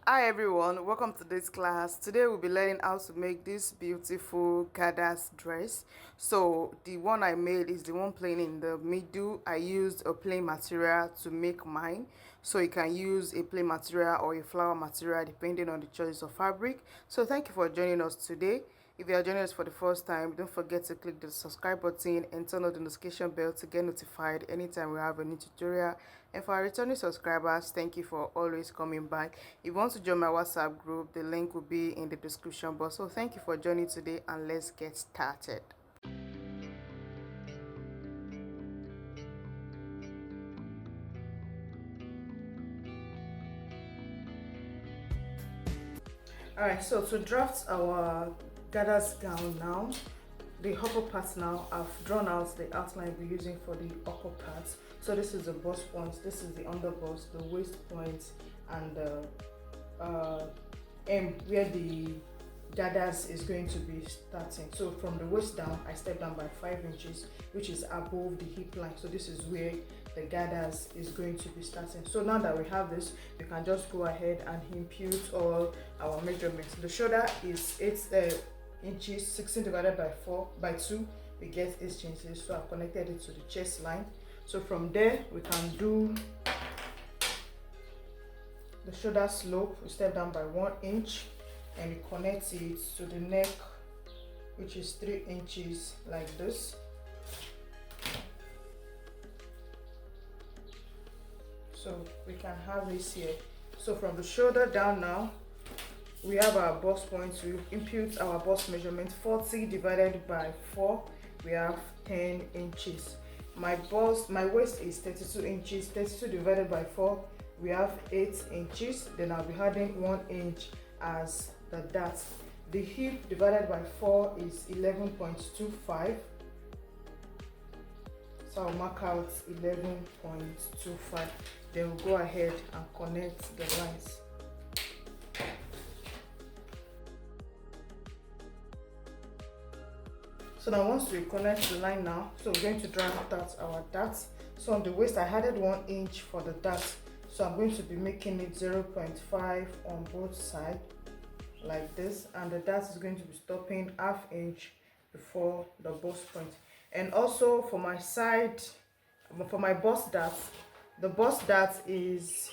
Hi everyone, welcome to this class. Today we'll be learning how to make this beautiful 𝐓𝐻𝐿𝐻 dress. So the one I made is the one plain in the middle. I used a plain material to make mine. So you can use a plain material or a flower material depending on the choice of fabric. So thank you for joining us today. If you are joining us for the first time, don't forget to click the subscribe button and turn on the notification bell to get notified anytime we have a new tutorial. And for our returning subscribers, thank you for always coming back. If you want to join my WhatsApp group, the link will be in the description box. So thank you for joining today, and let's get started. Alright, so to draft our 𝐓𝐻𝐿𝐻 gown now, the upper part now, I've drawn out the outline we're using for the upper part. So this is the bust point, this is the underbust, the waist point, and the M where the 𝐓𝐻𝐿𝐻 is going to be starting. So from the waist down, I step down by 5 inches, which is above the hip line. So this is where the 𝐓𝐻𝐿𝐻 is going to be starting. So now that we have this, we can just go ahead and impute all our measurements. The shoulder is 8 inches, 16 divided by 4 by 2, we get 8 inches. So I've connected it to the chest line. So from there, we can do the shoulder slope. We step down by 1 inch and we connect it to the neck, which is 3 inches, like this. So we can have this here. So from the shoulder down now, we have our bust point. We impute our bust measurement. 40 divided by 4, we have 10 inches. My waist is 32 inches. 32 divided by 4, we have 8 inches. Then I'll be adding 1 inch as the dart. The hip divided by 4 is 11.25. So I'll mark out 11.25. Then we'll go ahead and connect the lines. So now once we connect the line now, so we're going to draft out our dart. So on the waist, I added 1 inch for the dart. So I'm going to be making it 0.5 on both sides, like this. And the dart is going to be stopping ½ inch before the bust point. And also for my side, for my bust dart, the bust dart is,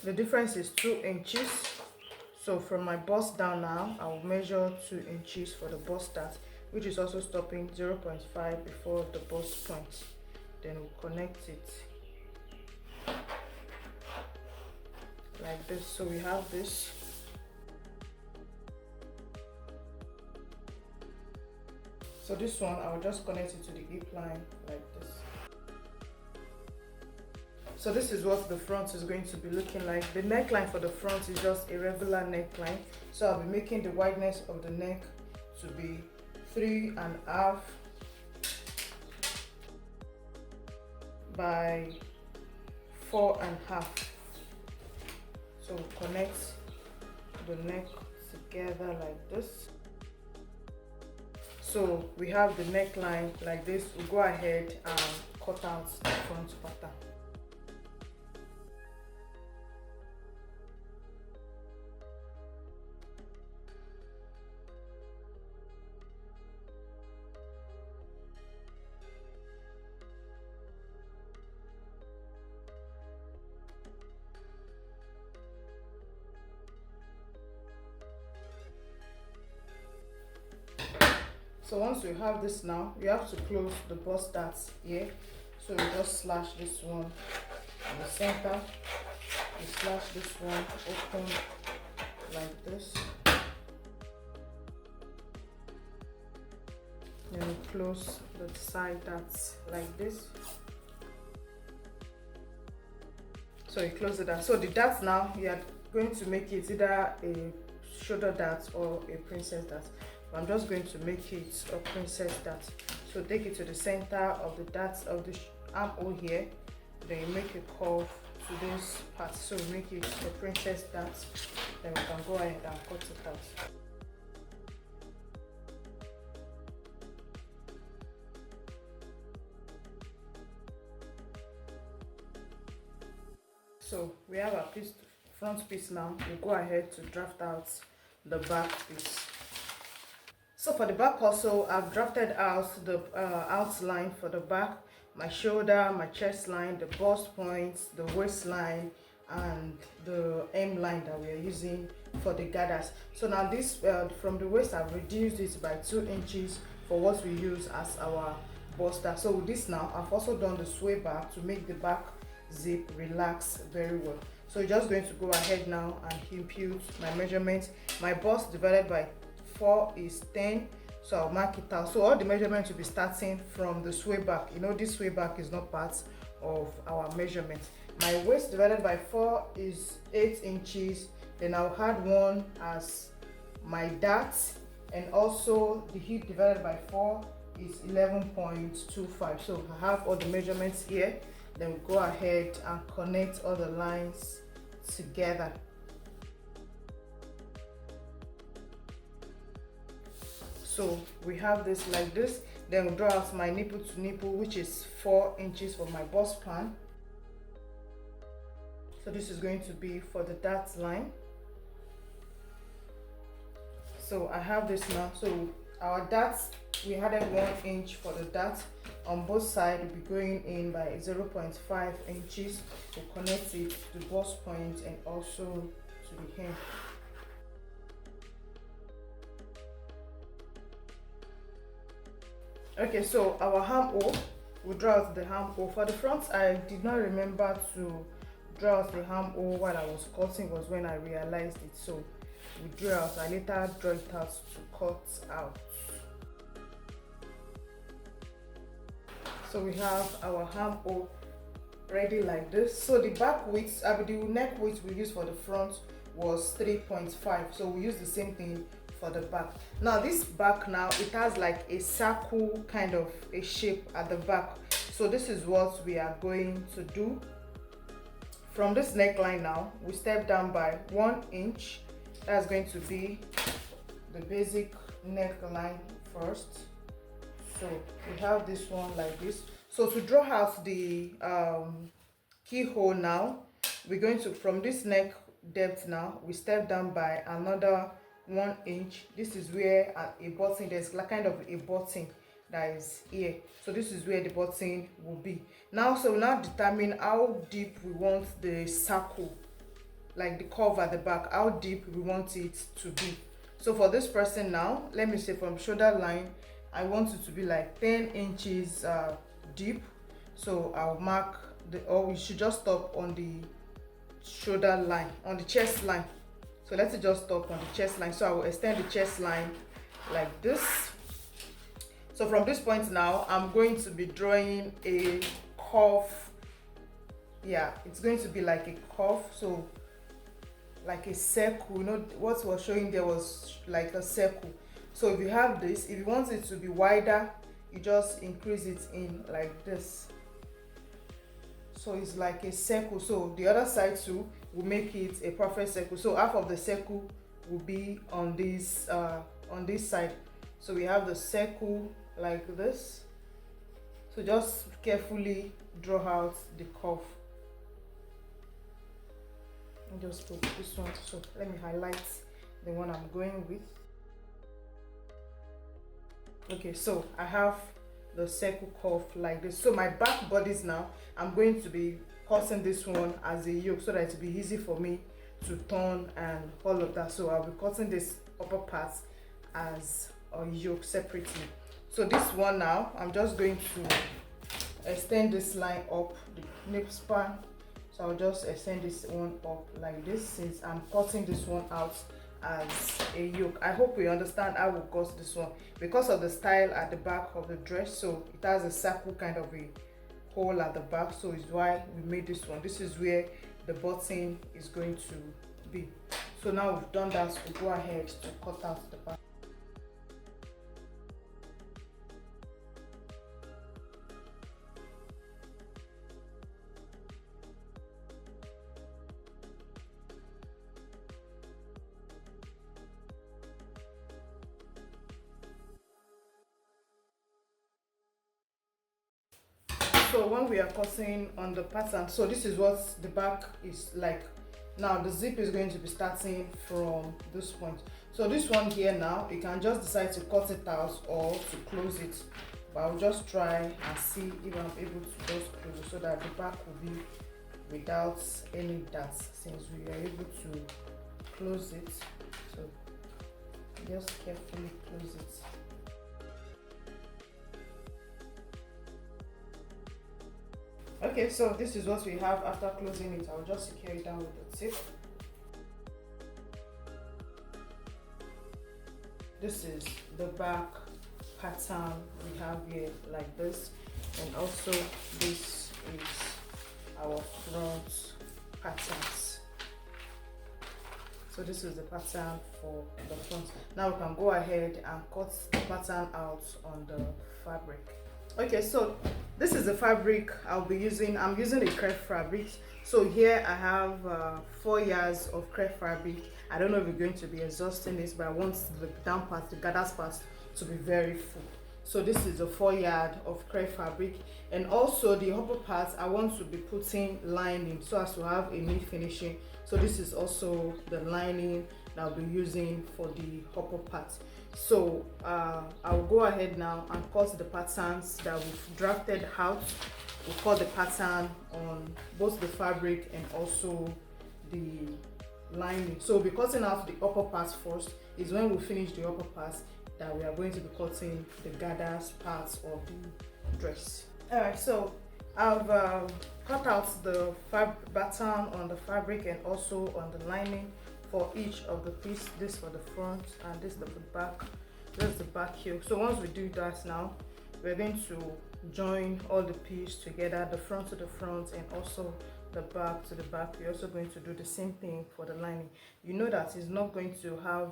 the difference is 2 inches. So from my bust down now, I will measure 2 inches for the bust dart, which is also stopping 0.5 before the bust point. Then we'll connect it like this. So we have this. So this one, I will just connect it to the hip line like this. So this is what the front is going to be looking like. The neckline for the front is just a regular neckline. So I'll be making the wideness of the neck to be 3.5 by 4.5. So connect the neck together like this. So we have the neckline like this. We'll go ahead and cut out the front pattern. So once we have this now, we have to close the bust darts here. So we just slash this one in the center. We slash this one open like this. Then we close the side darts like this. So you close the dart. So the darts now, you are going to make it either a shoulder dart or a princess dart. I'm just going to make it a princess dart. So take it to the center of the dart of the armhole here. Then you make a curve to this part. So make it a princess dart. Then we can go ahead and cut it out. So we have our piece, front piece now. We'll go ahead to draft out the back piece. So for the back also, I've drafted out the outline for the back, my shoulder, my chest line, the bust points, the waistline, and the hem line that we are using for the gathers. So now this from the waist, I've reduced it by 2 inches for what we use as our buster. So with this now, I've also done the sway back to make the back zip relax very well. So you're just going to go ahead now and impute my measurements. My bust divided by 4 is 10, so I'll mark it out. So all the measurements will be starting from the sway back. You know, this sway back is not part of our measurement. My waist divided by 4 is 8 inches. Then I'll add 1 as my dart, and also the hip divided by 4 is 11.25. So I have all the measurements here. Then we'll go ahead and connect all the lines together. So we have this like this. Then we'll draw out my nipple to nipple, which is 4 inches for my bust pan. So this is going to be for the dart line. So I have this now. So our darts, we added 1 inch for the dart. On both sides, we'll be going in by 0.5 inches to connect it to the bust point and also to the hem. Okay, so our armhole, we'll draw out the armhole. For the front, I did not remember to draw out the armhole while I was cutting, was when I realized it. So we drew out, I later draw it out to cut out. So we have our armhole ready like this. So the back width, the neck width we used for the front was 3.5. So we use the same thing for the back. Now this back now, it has like a circle kind of a shape at the back. So this is what we are going to do. From this neckline now, we step down by 1 inch. That's going to be the basic neckline first. So we have this one like this. So to draw out the keyhole now, we're going to, from this neck depth now, we step down by another 1 inch. This is where a button, there's like kind of a button that is here. So this is where the button will be. Now, so we now determine how deep we want the circle, like the curve at the back, how deep we want it to be. So for this person now, let me say from shoulder line, I want it to be like 10 inches deep. So I'll mark the, or we should just stop on the shoulder line, on the chest line. So let's just stop on the chest line. So I will extend the chest line like this. So from this point now, I'm going to be drawing a curve. Yeah, it's going to be like a curve. So like a circle, you know, what was showing there was like a circle. So if you have this, if you want it to be wider, you just increase it in like this. So it's like a circle. So the other side too will make it a perfect circle. So half of the circle will be on this side. So we have the circle like this. So just carefully draw out the curve. And just put this one. So let me highlight the one I'm going with. Okay, so I have the circle curve like this. So my back bodice now, I'm going to be cutting this one as a yoke so that it will be easy for me to turn and all of that. So I'll be cutting this upper part as a yoke separately. So this one now, I'm just going to extend this line up the nip span. So I'll just extend this one up like this since I'm cutting this one out as a yoke. I hope we understand how we cut this one because of the style at the back of the dress. So it has a circle kind of a hole at the back, so it's why we made this one. This is where the button is going to be. So now we've done that, so we'll go ahead to cut out the back. so when we are cutting on the pattern, so this is what the back is like. Now the zip is going to be starting from this point. So this one here now, you can just decide to cut it out or to close it. But I'll just try and see if I'm able to just close it so that the back will be without any dots, since we are able to close it. So just carefully close it. Okay, so this is what we have after closing it. I'll just secure it down with the tip. This is the back pattern we have here, like this, and also this is our front patterns. So this is the pattern for the front. Now we can go ahead and cut the pattern out on the fabric. Okay, so this is the fabric I'll be using. I'm using a crepe fabric. So here I have 4 yards of crepe fabric. I don't know if we're going to be exhausting this, but I want the down part, the gathers part, to be very full. So this is a 4 yard of crepe fabric, and also the upper part I want to be putting lining so as to have a neat finishing. So this is also the lining that I'll be using for the upper part. So I'll go ahead now and cut the patterns that we've drafted out. We'll cut the pattern on both the fabric and also the lining. So we'll be cutting out the upper part first. Is when we finish the upper part that we are going to be cutting the gathers parts of the dress. Alright, so I've cut out the pattern on the fabric and also on the lining for each of the piece. This for the front and this the back. This is the back heel. So once we do that now, we're going to join all the pieces together, the front to the front and also the back to the back. We're also going to do the same thing for the lining. You know that it's not going to have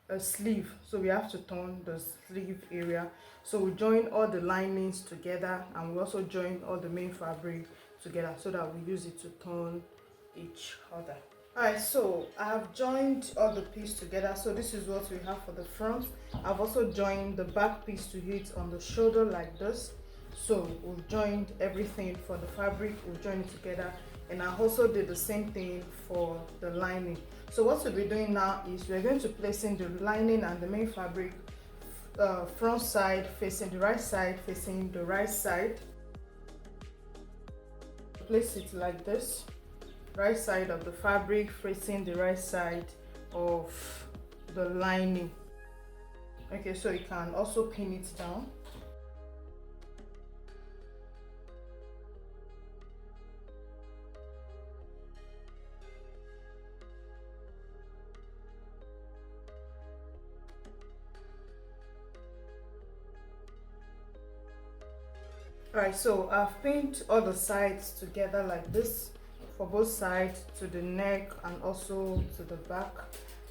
a sleeve, so we have to turn the sleeve area. So we join all the linings together and we also join all the main fabric together so that we use it to turn each other. Alright, so I have joined all the pieces together. So this is what we have for the front. I've also joined the back piece to hit on the shoulder like this. So we've joined everything for the fabric, we've joined it together, and I also did the same thing for the lining. So what we'll be doing now is we're going to place in the lining and the main fabric front side facing the right side, facing the right side. Place it like this. Right side of the fabric facing the right side of the lining. Okay, so you can also pin it down. Alright, so I've pinned all the sides together like this. For both sides, to the neck and also to the back,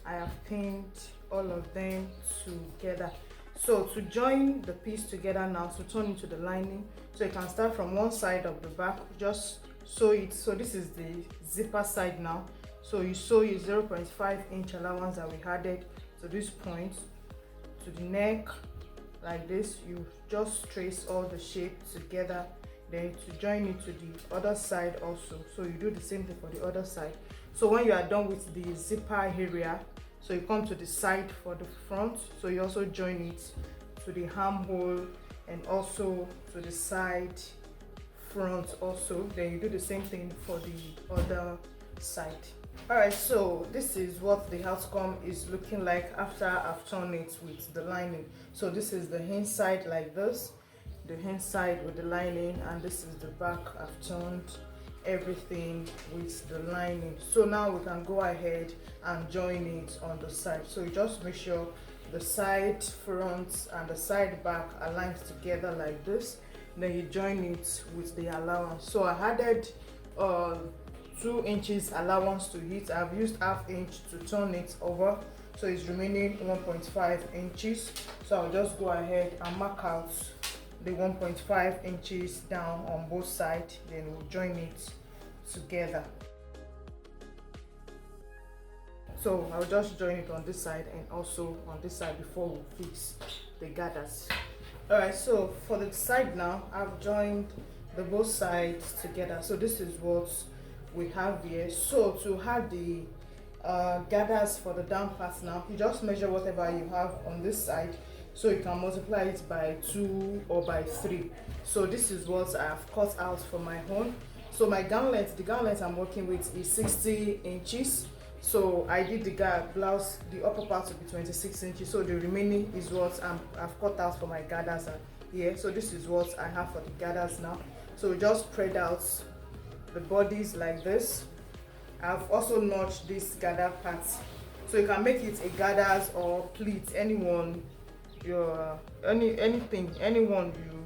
I have pinned all of them together. So to join the piece together now, to turn into the lining, so you can start from one side of the back, just sew it. So this is the zipper side now, so you sew your 0.5 inch allowance that we added to this point to the neck like this. You just trace all the shape together, then to join it to the other side also. So you do the same thing for the other side. So when you are done with the zipper area, so you come to the side for the front, so you also join it to the armhole and also to the side front also. Then you do the same thing for the other side. Alright, so this is what the outcome is looking like after I've turned it with the lining. So this is the inside like this, the inside with the lining, and this is the back. I've turned everything with the lining. So now we can go ahead and join it on the side. So you just make sure the side front and the side back are lined together like this. Then you join it with the allowance. So I added 2 inches allowance to it. I've used ½ inch to turn it over, so it's remaining 1.5 inches. So I'll just go ahead and mark out the 1.5 inches down on both sides, then we'll join it together. So I'll just join it on this side and also on this side before we fix the gathers. Alright, so for the side now, I've joined the both sides together. So this is what we have here. So to have the gathers for the down part now, you just measure whatever you have on this side, so you can multiply it by 2 or by 3. So this is what I have cut out for my own. So my gown length, the gown length I'm working with is 60 inches. So I did the blouse, the upper part to be 26 inches, so the remaining is what I've cut out for my gathers here. So this is what I have for the gathers now. So just spread out the bodies like this. I've also notched this gather part, so you can make it a gathers or pleat, anyone anyone you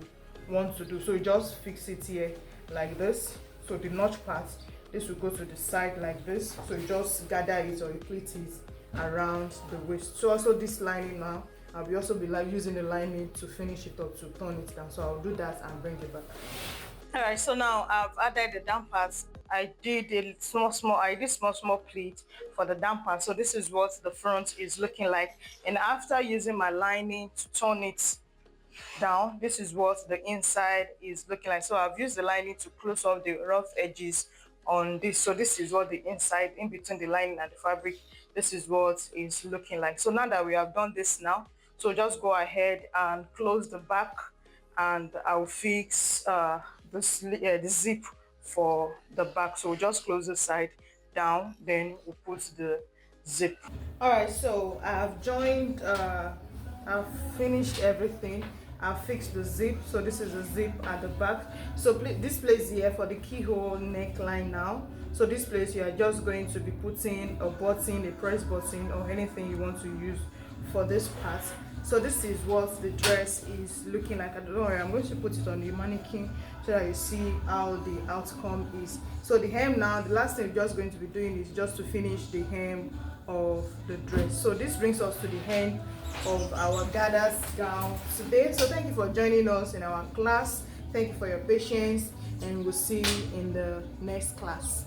want to do. So you just fix it here like this. So the notch part, this will go to the side like this, so you just gather it or you pleat it around the waist. So also this lining now, I'll be also using the lining to finish it or to turn it down. So I'll do that and bring it back. All right, so now I've added the down parts. I did small pleat for the down part. So this is what the front is looking like, and after using my lining to turn it down, this is what the inside is looking like. So I've used the lining to close off the rough edges on this. So this is what the inside, in between the lining and the fabric, this is what is looking like. So now that we have done this now, so just go ahead and close the back, and I'll fix the zip for the back. So we'll just close the side down, then we'll put the zip. All right, so I've joined I've finished everything. I've fixed the zip, so this is the zip at the back. So this place here for the keyhole neckline now. So this place, you are just going to be putting a button, a press button, or anything you want to use for this part. So this is what the dress is looking like. I don't worry, I'm going to put it on the mannequin so that you see how the outcome is. So the hem now, the last thing we're just going to be doing is just to finish the hem of the dress. So this brings us to the end of our gathers gown today. So thank you for joining us in our class. Thank you for your patience, and we'll see you in the next class.